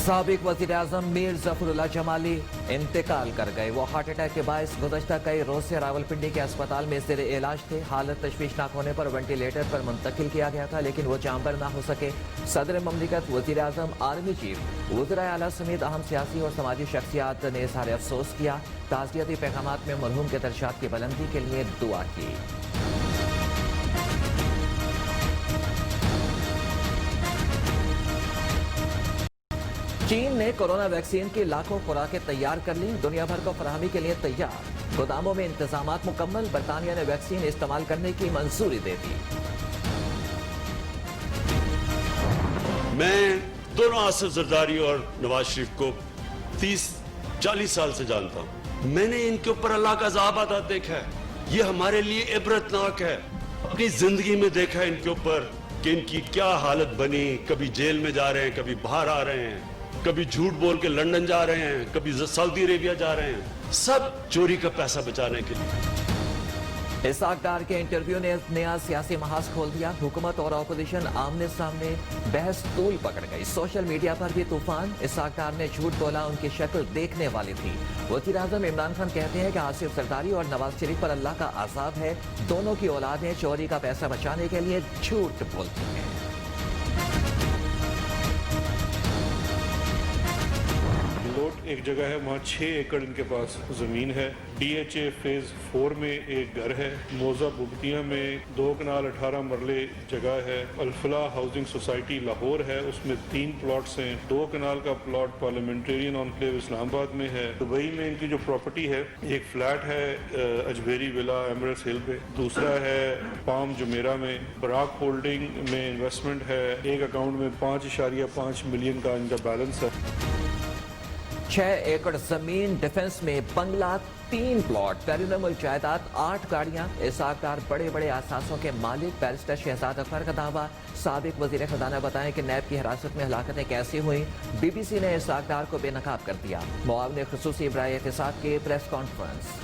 साबिक वजीर आजम मीर जफरुल्लाह जमाली इंतकाल कर गए। वो हार्ट अटैक के बायस गुज़श्ता कई रोज से रावलपिंडी के अस्पताल में ज़ेर इलाज थे। हालत तशवीशनाक होने पर वेंटिलेटर पर मुंतकिल किया गया था, लेकिन वो जामबर ना हो सके। सदर ममलिकत, वजीर आजम, आर्मी चीफ, वज़राए आला समेत अहम सियासी और समाजी शख्सियात ने इज़हार अफसोस किया। ताज़ियती पैगामात में मरहूम के दर्जात की बुलंदी के लिए दुआ की। चीन ने कोरोना वैक्सीन की लाखों खुराकें तैयार कर ली। दुनिया भर को फराहमी के लिए तैयार। गोदामों में इंतजामात मुकम्मल। बरतानिया ने वैक्सीन इस्तेमाल करने की मंजूरी दे दी। मैं दोनों आसिफ जरदारी और नवाज शरीफ को 30-40 साल से जानता हूं। मैंने इनके ऊपर अल्लाह का अज़ाब आता देखा है। ये हमारे लिए इबरतनाक है। अपनी जिंदगी में देखा है इनके ऊपर कि इनकी क्या हालत बनी। कभी जेल में जा रहे हैं, कभी बाहर आ रहे हैं, कभी झूठ बोल के लंदन जा रहे हैं, कभी सऊदी अरेबिया जा रहे हैं, सब चोरी का पैसा बचाने के लिए। इसहाक डार के इंटरव्यू ने नया सियासी महाज खोल दिया। हुकूमत और अपोजिशन आमने सामने बहस तूल पकड़ गई। सोशल मीडिया पर भी तूफान। इसहाक डार ने झूठ बोला, उनकी शक्ल देखने वाली थी। वज़ीर आज़म इमरान खान कहते हैं कि आसिफ जरदारी और नवाज शरीफ पर अल्लाह का अज़ाब है। दोनों की औलादें चोरी का पैसा बचाने के लिए झूठ बोलती हैं। एक जगह है, वहाँ 6 एकड़ इनके पास ज़मीन है। DHA फेज़ 4 में एक घर है। मोजा बुगतिया में 2 कनाल 18 मरले जगह है। अल्फला हाउसिंग सोसाइटी लाहौर है, उसमें 3 प्लॉट्स हैं। 2 कनाल का प्लॉट पार्लियामेंटेरियन एनक्लेव इस्लामाबाद में है। दुबई में इनकी जो प्रॉपर्टी है, एक फ्लैट है अजमेरी विला एमरेट्स हिल पे, दूसरा है पाम जुमेरा में। बराक होल्डिंग में इन्वेस्टमेंट है। एक अकाउंट में 5.5 मिलियन का इनका बैलेंस है। 6 एकड़ जमीन, डिफेंस में बंगला, 3 प्लॉट, बैरून जायदाद, 8 गाड़ियां। इसहाक डार बड़े बड़े आसासों के मालिक। बैरिस्टर शहजाद अख्तर का दावा। साबिक वजीर खजाना बताएं कि नैब की हिरासत में हलाकतें कैसी हुई। BBC ने इसहाक डार को बेनकाब कर दिया। मुआविन खुसूसी बराए एहतिसाब की प्रेस कॉन्फ्रेंस।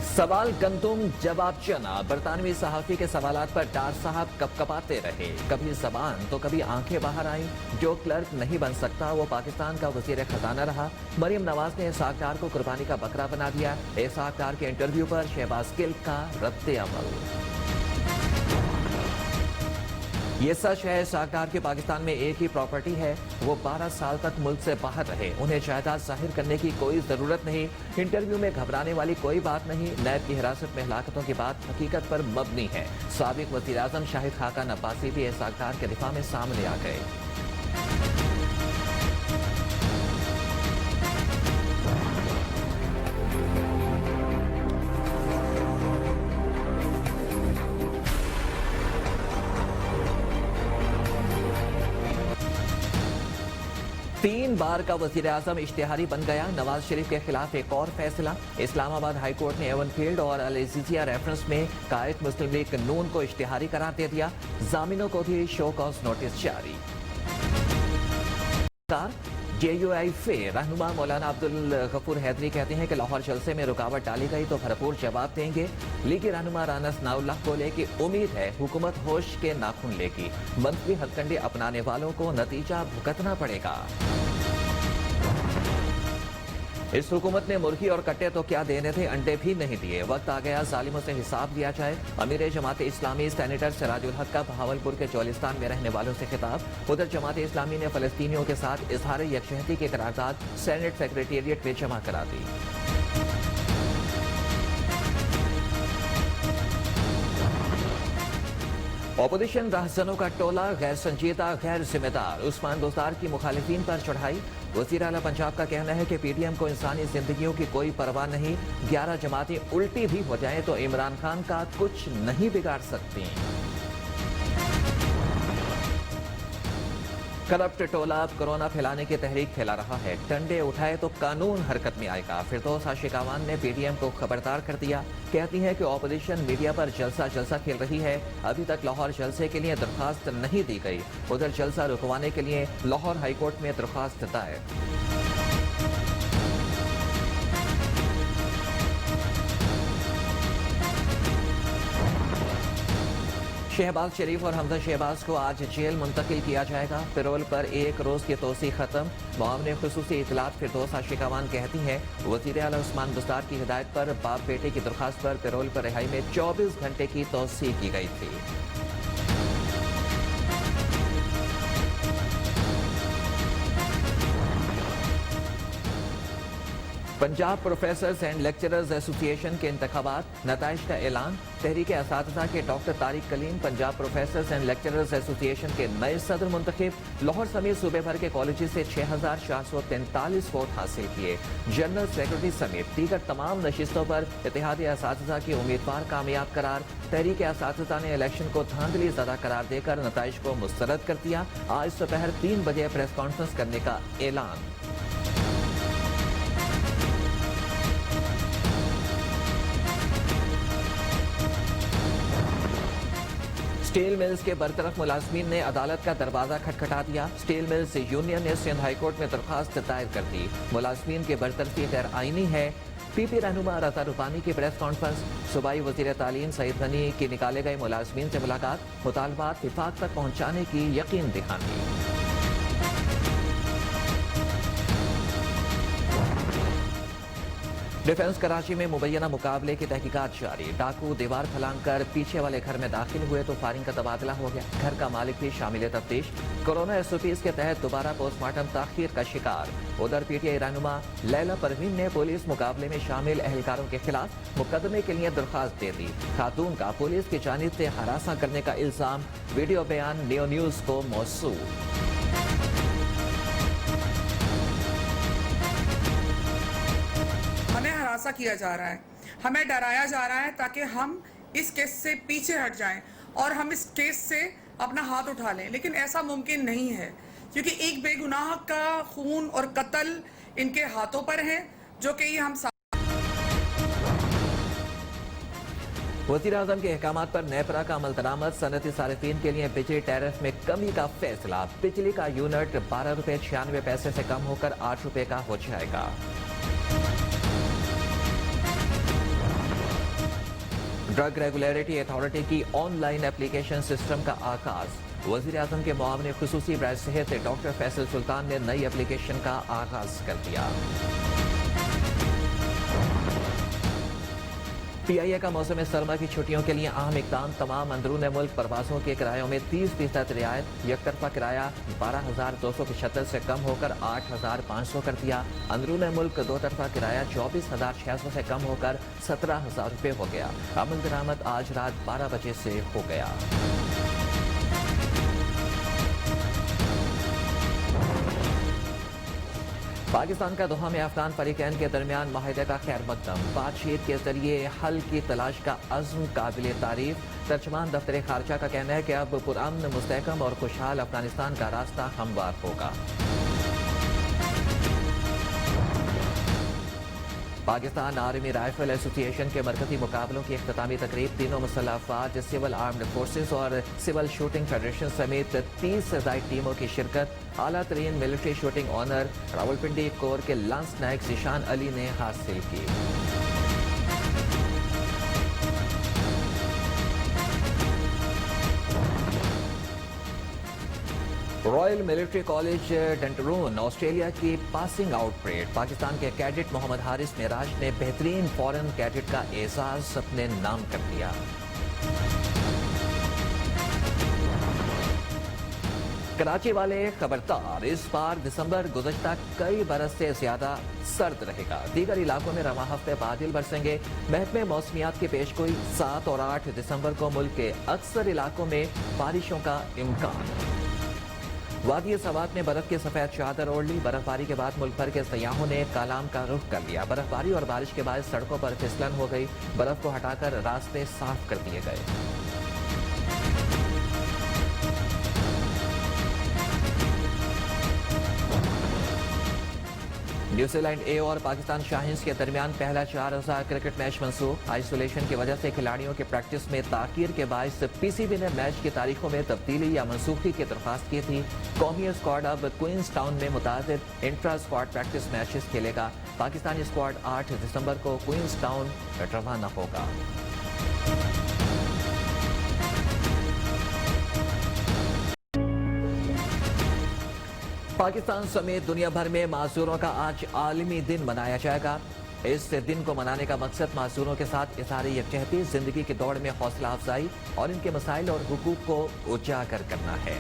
सवाल गंदुम, जवाब चना। बरतानवी सहाफी के सवालात पर डार साहब कपकपाते रहे। कभी जबान तो कभी आंखें बाहर आईं। जो क्लर्क नहीं बन सकता वो पाकिस्तान का वजीर खजाना रहा। मरियम नवाज ने इसहाक डार को कुर्बानी का बकरा बना दिया। इसहाक डार के इंटरव्यू पर शहबाज गिल का रद्द अमल। ये सच है, इसहाक डार की पाकिस्तान में एक ही प्रॉपर्टी है। वो 12 साल तक मुल्क से बाहर रहे। उन्हें जायदाद जाहिर करने की कोई जरूरत नहीं। इंटरव्यू में घबराने वाली कोई बात नहीं। नैब की हिरासत में हलाकतों की बात हकीकत पर मबनी है। साबिक वज़ीर आज़म शाहिद खाकान अब्बासी भी इसहाक डार के दिफा में सामने आ गए। तीन बार का वज़ीर आज़म इश्तिहारी बन गया। नवाज शरीफ के खिलाफ एक और फैसला। इस्लामाबाद हाई कोर्ट ने एवनफील्ड और अल अज़ीज़िया रेफरेंस में कायद मुस्लिम लीग नून को इश्तिहारी करार दे दिया। जामिनों को भी शो कॉज नोटिस जारी। JUIF रहनुमा मौलाना अब्दुल गफूर हैदरी कहते हैं कि लाहौर जलसे में रुकावट डाली गई तो भरपूर जवाब देंगे। लीगी रहनुमा राना सनाउल्लाह बोले कि उम्मीद है हुकूमत होश के नाखून लेगी। मंथली हथकंडे अपनाने वालों को नतीजा भुगतना पड़ेगा। इस हुकूमत ने मुर्गी और कट्टे तो क्या देने थे, अंडे भी नहीं दिए। वक्त आ गया जालिमों से हिसाब लिया जाए। अमीर जमात इस्लामी सेनेटर सिराजुल हक का बहावलपुर के चौलिस्तान में रहने वालों से खिताब। उधर जमात इस्लामी ने फलस्तीनियों के साथ इजहार यकजहती की करारदाद सेनेट सेक्रेटेरिएट में जमा करा दी। अपोजिशन रहजनों का टोला गैर संजीदा, गैर जिम्मेदार। उस्मान बुज़दार की मुखालिफिन पर चढ़ाई। वज़ीर आला पंजाब का कहना है कि PDM को इंसानी जिंदगियों की कोई परवाह नहीं। 11 जमातें उल्टी भी हो जाएं तो इमरान खान का कुछ नहीं बिगाड़ सकती। करप्ट टोला अब कोरोना फैलाने की तहरीक फैला रहा है। डंडे उठाए तो कानून हरकत में आएगा। फिरदौस आशिकावान ने PDM को खबरदार कर दिया। कहती है कि ऑपोजिशन मीडिया पर जलसा खेल रही है। अभी तक लाहौर जलसे के लिए दरख्वास्त नहीं दी गई। उधर जलसा रुकवाने के लिए लाहौर हाईकोर्ट में दरख्वास्त दायर। शहबाज शरीफ और हमजा शहबाज को आज जेल मुंतकिल किया जाएगा। पैरोल पर एक रोज की तोसी खत्म। मुआवने खुसूसी इतलात फिरदौस आशिकावान कहती हैं, वज़ीर आला उस्मान बुस्तार की हिदायत पर बाप बेटे की दरख्वास्त पर पैरोल पर रिहाई में 24 घंटे की तोसी की गई थी। Punjab professors and lecturers association के इंतखाबात, नताइज का ऐलान। तहरीक असातिज़ा के doctor Tariq Kaleem Punjab professors and lecturers association के नए सदर मुंतखब। लाहौर समेत सूबे भर के कॉलेज से 6443 वोट हासिल किए। जनरल सेक्रेटरी समेत दीगर तमाम नशिस्तों पर इत्तेहादी असातिज़ा के उम्मीदवार कामयाब करार। तहरीक असातिज़ा ने इलेक्शन को धांधली ज़दा करार देकर नताइज को मुस्तरद कर दिया। आज दोपहर 3 बजे प्रेस कॉन्फ्रेंस करने का ऐलान। स्टील मिल्स के बरतरफ मुलाजमीन ने अदालत का दरवाजा खटखटा दिया। स्टील मिल्स यूनियन ने सिंध हाईकोर्ट में दरख्वास्त दायर कर दी। मुलाजमीन की बरतरफी गैर आईनी है। पीपी रहनुमा रज़ा रूपानी की प्रेस कॉन्फ्रेंस। सूबाई वज़ीर तालीम सईद गनी की निकाले गए मुलाजमीन से मुलाकात। मुतालबात विफाक तक पहुँचाने की यकीन दिखानी। डिफेंस कराची में मुबैना मुकाबले की तहकीकात जारी। डाकू दीवार फलांकर पीछे वाले घर में दाखिल हुए तो फायरिंग का तबादला हो गया। घर का मालिक भी शामिल तफ्तीश। कोरोना SOPs के तहत दोबारा पोस्टमार्टम ताखीर का शिकार। उधर PTI रहनुमा लैला परवीन ने पुलिस मुकाबले में शामिल एहलकारों के खिलाफ मुकदमे के लिए दरख्वास्त दे दी। खातून का पुलिस की जानिब से हरासा करने का इल्जाम। वीडियो बयान नियो न्यूज को मौसूल। हमें हरासा किया जा रहा है, हमें डराया जा रहा है ताकि हम इस केस से पीछे हट जाएं और हम इस केस से अपना हाथ उठा लें, लेकिन ऐसा मुमकिन नहीं है क्योंकि एक बेगुनाह का खून और कत्ल इनके हाथों पर है जो कि ये हम वज़ीर आज़म के अहकामात पर नेपरा का अमल दरामद। सनती सारिफीन के लिए बिजली टैरिफ में कमी का फैसला। बिजली का यूनिट 12 रुपये 96 पैसे से कम होकर 8 रुपये का हो जाएगा। ड्रग रेगुलेटरी अथॉरिटी की ऑनलाइन एप्लीकेशन सिस्टम का आगाज। वज़ीर आज़म के मुआवने खुसूसी बराए सेहत डॉक्टर फैसल सुल्तान ने नई एप्लीकेशन का आगाज कर दिया। PIA का मौसम सरमा की छुट्टियों के लिए अहम इक़दाम। तमाम अंदरून मुल्क परवाजों के किरायों में 30% रियायत। एक तरफा किराया 12,275 से कम होकर 8,500 कर दिया। अंदरून मुल्क दो तरफा किराया 24,600 से कम होकर 17,000 रुपये हो गया। अमल दरामद आज रात 12 बजे से हो गया। पाकिस्तान का दोहा में अफगान फरीकैन के दरमियान माहिदे का खैर मकदम। बातचीत के जरिए हल की तलाश का अज़्म काबिल तारीफ। तर्जमान दफ्तर खारजा का कहना है कि अब पुरअमन, मुस्तहकम और खुशहाल अफगानिस्तान का रास्ता हमवार होगा। पाकिस्तान आर्मी राइफल एसोसिएशन के मरकजी मुकाबलों की इख्तितामी तकरीब। तीनों मुसल्लह अफवाज, सिविल आर्म्ड फोर्सेस और सिविल शूटिंग फेडरेशन समेत 30 से ज़ायद टीमों की शिरकत। आला तरीन military shooting honour Rawalpindi corps के लांस नायक ज़ीशान अली ने हासिल की। Royal military college Duntroon Australia की पासिंग आउट परेड। पाकिस्तान के कैडेट मोहम्मद हारिस मेराज ने बेहतरीन फॉरेन कैडेट का एजाज अपने नाम कर दिया। कराची वाले खबरदार, इस बार दिसंबर गुज़श्ता कई बरस से ज्यादा सर्द रहेगा। दीगर इलाकों में रवा हफ्ते बादल बरसेंगे। महकमे मौसमियात की पेशगोई 7 और 8 दिसंबर को मुल्क के अक्सर इलाकों में बारिशों का इम्कान। वादी सवात में बर्फ की सफेद चादर ओढ़ ली। बर्फबारी के बाद मुल्क भर के सयाहों ने कालाम का रुख कर लिया। बर्फबारी और बारिश के बाद सड़कों पर फिसलन हो गई। बर्फ को हटाकर रास्ते साफ कर दिए गए। न्यूजीलैंड ए और पाकिस्तान शाहीन्स के दरमियान पहला 4 रोज़ा क्रिकेट मैच मंसूख। आइसोलेशन की वजह से खिलाड़ियों के प्रैक्टिस में ताखीर के बायस PCB ने मैच की तारीखों में तब्दीली या मनसूखी की दरख्वास्त की थी। कौमी स्क्वाड अब क्वींस टाउन में मुतादिद इंट्रा स्क्वाड प्रैक्टिस मैचेस खेलेगा। पाकिस्तानी स्क्वाड 8 दिसंबर को क्वींस टाउन रवाना होगा। पाकिस्तान समेत दुनिया भर में मासूरों का आज आलमी दिन मनाया जाएगा। इस दिन को मनाने का मकसद मासूरों के साथ इज़हार यकजहती, जिंदगी की दौड़ में हौसला अफजाई और इनके मसाइल और हुकूक को उजागर करना है।